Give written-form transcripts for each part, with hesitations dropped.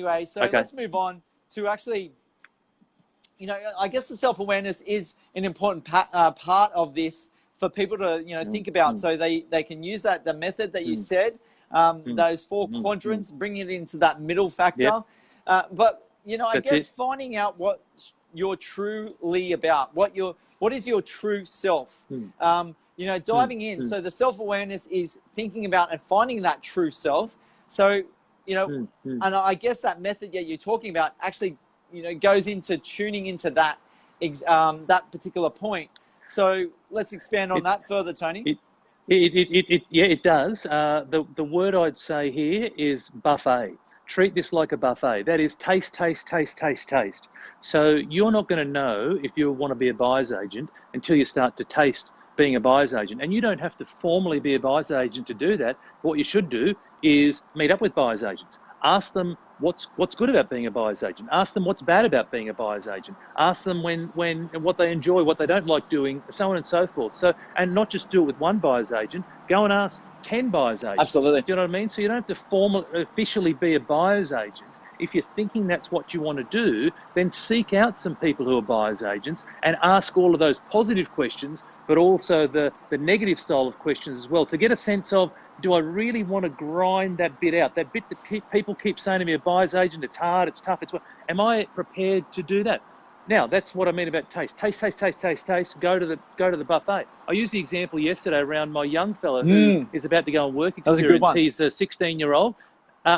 Anyway, so Okay. let's move on to actually, you know, I guess the self-awareness is an important part of this for people to, you know, think about. So they can use that, the method that you said, those four quadrants, bring it into that middle factor. Yep. But, you know, I That's guess it. finding out what you're truly about, what is your true self, you know, diving in. So the self-awareness is thinking about and finding that true self. So, you know, and I guess that method that you're talking about actually, you know, goes into tuning into that, that particular point. So let's expand on that further, Tony. It does. The word I'd say here is buffet. Treat this like a buffet. That is taste, taste, taste, taste, taste. So you're not going to know if you want to be a buyer's agent until you start to taste being a buyer's agent. And you don't have to formally be a buyer's agent to do that. What you should do is meet up with buyer's agents. Ask them what's good about being a buyer's agent. Ask them what's bad about being a buyer's agent. Ask them when what they enjoy, what they don't like doing, so on and so forth. So, and not just do it with one buyer's agent. Go and ask 10 buyer's agents. Absolutely. Do you know what I mean? So you don't have to officially be a buyer's agent. If you're thinking that's what you want to do, then seek out some people who are buyer's agents and ask all of those positive questions, but also the negative style of questions as well, to get a sense of, do I really want to grind that bit out? That bit that people keep saying to me, a buyer's agent, it's hard, it's tough, am I prepared to do that? Now, that's what I mean about taste. Taste, taste, taste, taste, taste. Go to the buffet. I used the example yesterday around my young fella who is about to go on work experience. That was a good one. He's a 16-year-old.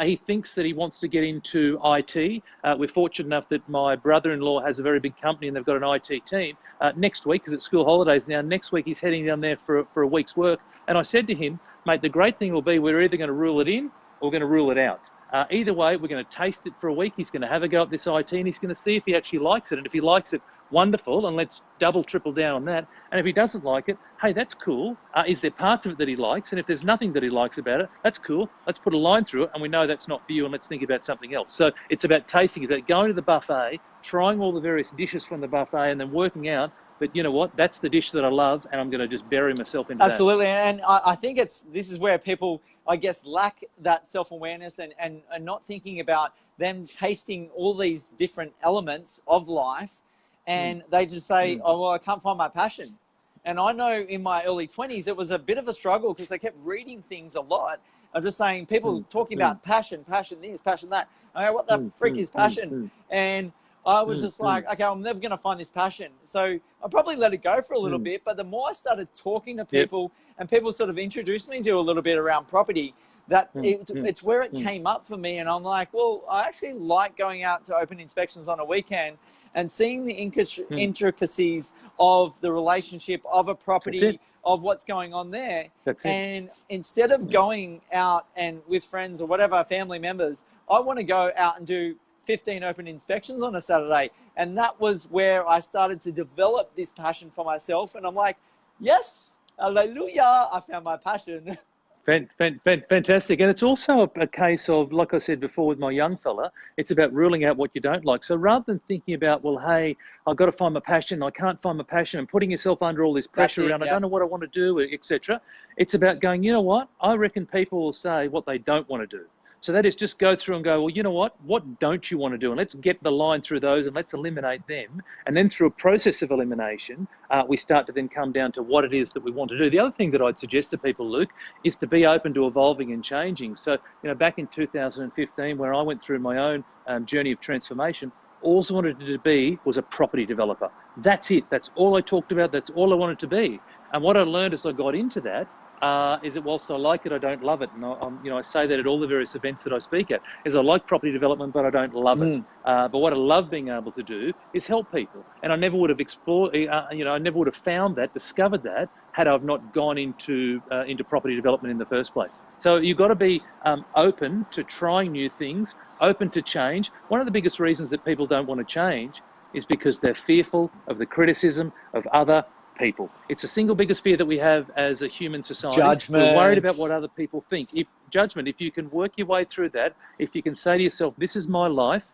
He thinks that he wants to get into IT. We're fortunate enough that my brother-in-law has a very big company and they've got an IT team. Next week, because it's school holidays now, next week he's heading down there for a week's work. And I said to him, mate, the great thing will be we're either going to rule it in or we're going to rule it out. Either way, we're going to taste it for a week. He's going to have a go at this IT and he's going to see if he actually likes it. And if he likes it, wonderful, and let's triple down on that. And if he doesn't like it, hey, that's cool. Is there parts of it that he likes? And if there's nothing that he likes about it, that's cool. Let's put a line through it and we know that's not for you and let's think about something else. So it's about tasting, it's about going to the buffet, trying all the various dishes from the buffet and then working out, but you know what, that's the dish that I love and I'm going to just bury myself into Absolutely. And I think this is where people, I guess, lack that self-awareness and not thinking about them tasting all these different elements of life. And they just say, oh, well, I can't find my passion. And I know in my early 20s, it was a bit of a struggle because I kept reading things a lot. I'm just saying, people talking about passion this, passion that. I go, what the frick is passion? And I was just like, okay, I'm never going to find this passion. So I probably let it go for a little bit. But the more I started talking to people and people sort of introduced me to a little bit around property, that it's where it came up for me. And I'm like, well, I actually like going out to open inspections on a weekend and seeing the intricacies of the relationship of a property, of what's going on there. And instead of going out and with friends or whatever, family members, I want to go out and do 15 open inspections on a Saturday. And that was where I started to develop this passion for myself. And I'm like, yes, hallelujah, I found my passion. Fantastic. And it's also a case of, like I said before with my young fella, it's about ruling out what you don't like. So rather than thinking about, well, hey, I've got to find my passion, I can't find my passion, and putting yourself under all this pressure around, I don't know what I want to do, etc. It's about going, you know what? I reckon people will say what they don't want to do. So that is just go through and go, well, you know what don't you want to do? And let's get the line through those and let's eliminate them. And then through a process of elimination, we start to then come down to what it is that we want to do. The other thing that I'd suggest to people, Luke, is to be open to evolving and changing. So, you know, back in 2015, where I went through my own journey of transformation, all I wanted to be was a property developer. That's it. That's all I talked about. That's all I wanted to be. And what I learned as I got into that is that whilst I like it, I don't love it. And I say that at all the various events that I speak at, is I like property development, but I don't love it. But what I love being able to do is help people. And I never would have explored, I never would have found that, discovered that, had I not gone into property development in the first place. So you've got to be open to trying new things, open to change. One of the biggest reasons that people don't want to change is because they're fearful of the criticism of other people. It's the single biggest fear that we have as a human society. Judgment. We're worried about what other people think. If you can work your way through that, if you can say to yourself, this is my life,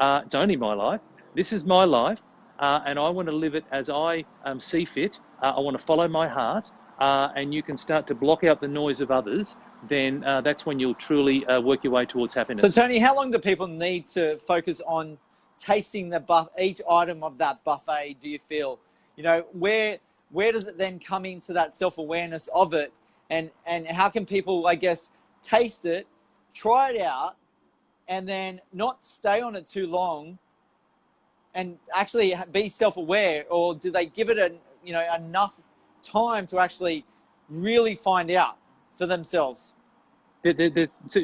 it's only my life, this is my life, and I want to live it as I see fit, I want to follow my heart, and you can start to block out the noise of others, then that's when you'll truly work your way towards happiness. So, Tony, how long do people need to focus on tasting each item of that buffet, do you feel? You know, where does it then come into that self-awareness of it? And how can people, I guess, taste it, try it out, and then not stay on it too long and actually be self-aware? Or do they give it enough time to actually really find out for themselves?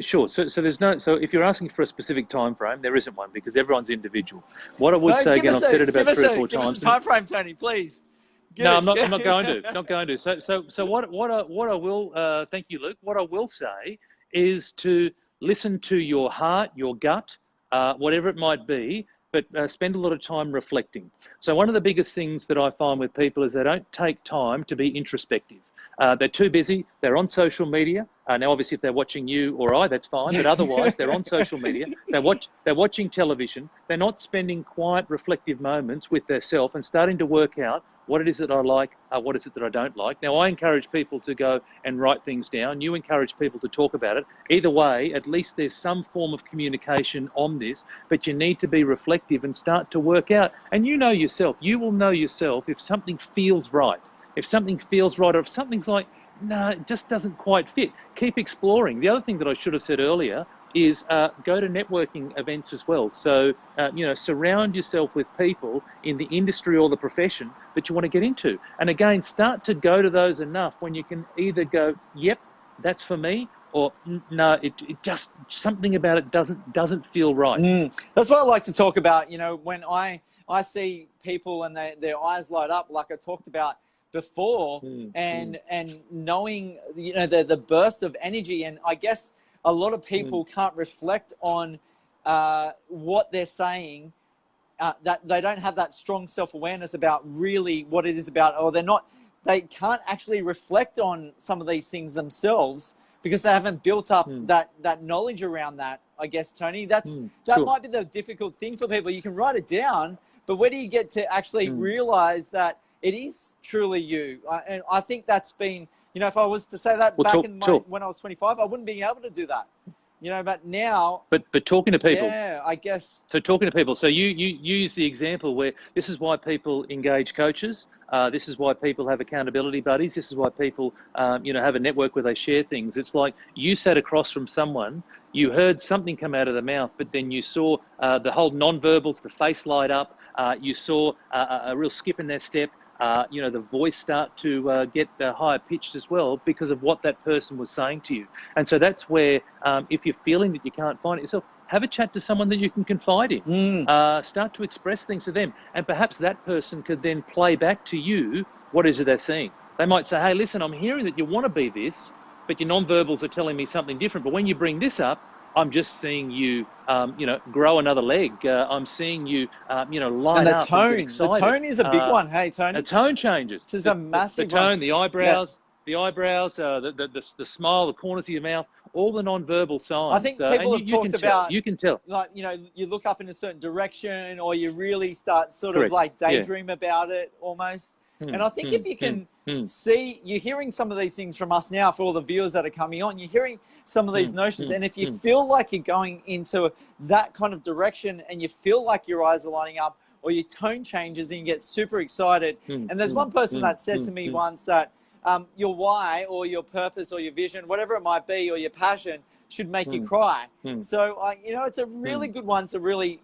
Sure. So there's no. So if you're asking for a specific time frame, there isn't one, because everyone's indivial. What I would say again, I've said it about 3 or 4 times. Give us a time frame, Tony, please. No, I'm not going to. Not going to. So what I will. Thank you, Luke. What I will say is to listen to your heart, your gut, whatever it might be, but spend a lot of time reflecting. So one of the biggest things that I find with people is they don't take time to be introspective. They're too busy. They're on social media. Now, obviously, if they're watching you or I, that's fine. But otherwise, they're on social media. They're watching television. They're not spending quiet, reflective moments with their self and starting to work out what it is that I like, what is it that I don't like. Now, I encourage people to go and write things down. You encourage people to talk about it. Either way, at least there's some form of communication on this, but you need to be reflective and start to work out. And you know yourself. You will know yourself if something feels right. If something feels right, or if something's like, no, it just doesn't quite fit, keep exploring. The other thing that I should have said earlier is go to networking events as well. So, surround yourself with people in the industry or the profession that you want to get into. And again, start to go to those enough when you can either go, yep, that's for me, or no, it just, something about it doesn't feel right. That's what I like to talk about. You know, when I see people and their eyes light up, like I talked about before, and knowing, the burst of energy. And I guess a lot of people can't reflect on what they're saying, that they don't have that strong self-awareness about really what it is about, or they can't actually reflect on some of these things themselves because they haven't built up that knowledge around that, I guess, Tony. That sure. might be the difficult thing for people. You can write it down, but where do you get to actually realize that it is truly you? And I think that's been, if I was to say that when I was 25, I wouldn't be able to do that. But now. But talking to people. Yeah, I guess. So talking to people. So you use the example where this is why people engage coaches. This is why people have accountability buddies. This is why people, have a network where they share things. It's like you sat across from someone, you heard something come out of the mouth, but then you saw the whole non-verbals, the face light up. You saw a real skip in their step. The voice start to get higher pitched as well because of what that person was saying to you. And so that's where, if you're feeling that you can't find it yourself, have a chat to someone that you can confide in. Start to express things to them. And perhaps that person could then play back to you what is it they're seeing. They might say, hey, listen, I'm hearing that you want to be this, but your non-verbals are telling me something different. But when you bring this up, I'm just seeing you, grow another leg. I'm seeing you, light up. And the tone is a big one. Hey, Tony. The tone changes. This is a massive the tone, one. the eyebrows, the smile, the corners of your mouth, all the non-verbal signs. I think people have talked about. You can tell. Like, you look up in a certain direction, or you really start sort Correct. of like daydream about it almost. And I think if you can see, you're hearing some of these things from us now for all the viewers that are coming on, you're hearing some of these notions. And if you feel like you're going into that kind of direction and you feel like your eyes are lining up or your tone changes and you get super excited. And there's one person that said to me once that your why or your purpose or your vision, whatever it might be, or your passion should make you cry. So, it's a really good one to really,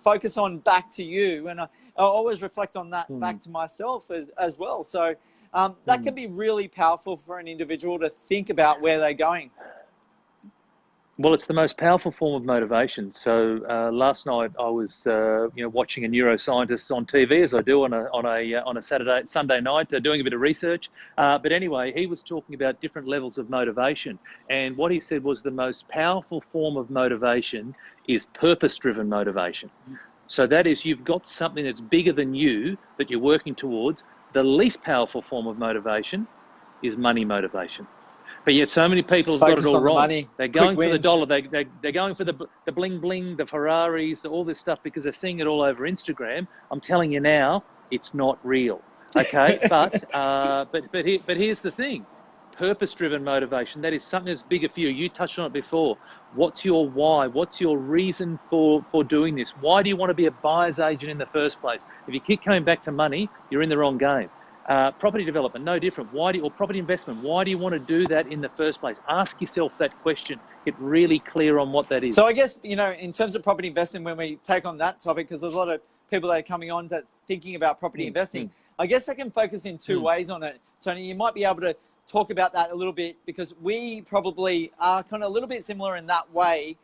focus on back to you. And I always reflect on that back to myself as well. So that can be really powerful for an individual to think about where they're going. Well, it's the most powerful form of motivation. So last night I was, watching a neuroscientist on TV, as I do on a Sunday night, doing a bit of research. But anyway, he was talking about different levels of motivation, and what he said was the most powerful form of motivation is purpose-driven motivation. So that is, you've got something that's bigger than you that you're working towards. The least powerful form of motivation is money motivation. But yet so many people have got it all wrong. They're going for the dollar. They're going for the bling bling, the Ferraris, all this stuff because they're seeing it all over Instagram. I'm telling you now, it's not real. Okay, but here's the thing: purpose-driven motivation. That is something that's bigger for you. You touched on it before. What's your why? What's your reason for doing this? Why do you want to be a buyer's agent in the first place? If you keep coming back to money, you're in the wrong game. Property development, no different. Or property investment? Why do you want to do that in the first place? Ask yourself that question. Get really clear on what that is. So I guess, in terms of property investing, when we take on that topic, because there's a lot of people that are coming on that thinking about property investing, I guess I can focus in two ways on it. Tony, you might be able to talk about that a little bit, because we probably are kind of a little bit similar in that way,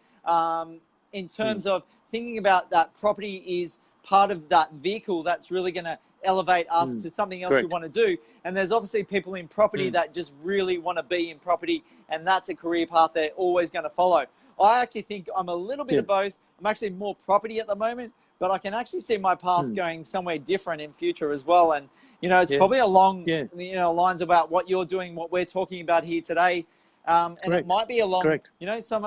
in terms of thinking about that property is part of that vehicle that's really going to elevate us to something else we want to do. And there's obviously people in property that just really want to be in property, and that's a career path they're always going to follow. I actually think I'm a little bit of both. I'm actually more property at the moment, but I can actually see my path going somewhere different in future as well. And it's probably along lines about what you're doing, what we're talking about here today. And it might be along, I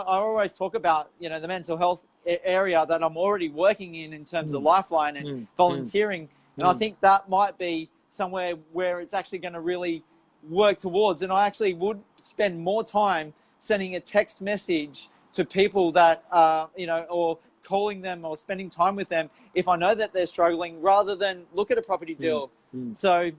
always talk about, the mental health area that I'm already working in terms of Lifeline and volunteering. And I think that might be somewhere where it's actually going to really work towards. And I actually would spend more time sending a text message to people that, or calling them or spending time with them if I know that they're struggling, rather than look at a property deal. So,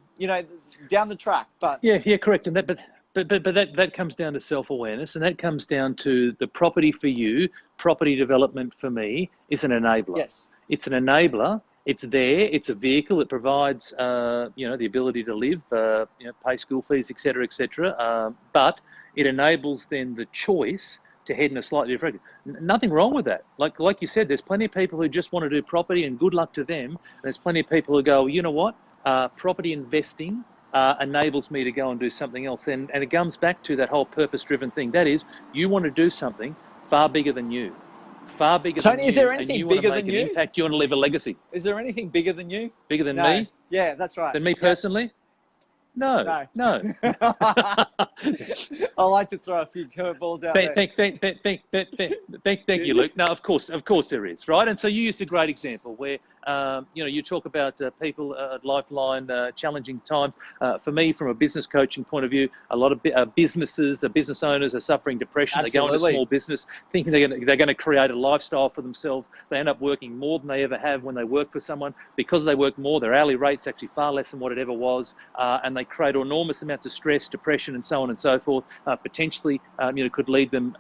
down the track. But correct. And that comes down to self-awareness, and that comes down to the property for you. Property development for me is an enabler. Yes. It's an enabler. It's there. It's a vehicle. It provides, the ability to live, pay school fees, etc., etc. But it enables then the choice to head in a slightly different. Nothing wrong with that. Like you said, there's plenty of people who just want to do property, and good luck to them. And there's plenty of people who go, you know what, property investing enables me to go and do something else. And it comes back to that whole purpose-driven thing. That is, you want to do something far bigger than you. Far bigger Tony, than you. Is there anything bigger than you? Impact. You want to leave a legacy. Is there anything bigger than you? Bigger than No. me? Yeah, that's right. Than me personally? No. I like to throw a few curveballs out there. Thank you, Luke. No, of course there is, right? And so you used a great example where, you talk about people at Lifeline, challenging times. For me, from a business coaching point of view, a lot of business owners are suffering depression. Absolutely. They go into small business thinking they're going to create a lifestyle for themselves. They end up working more than they ever have when they work for someone. Because they work more, their hourly rate's actually far less than what it ever was, and they create enormous amounts of stress, depression, and so on and so forth. Potentially, could lead them,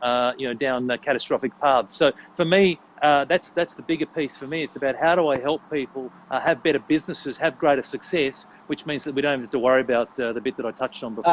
down catastrophic paths. So for me, that's the bigger piece for me. It's about how do I help people have better businesses, have greater success, which means that we don't have to worry about the bit that I touched on before.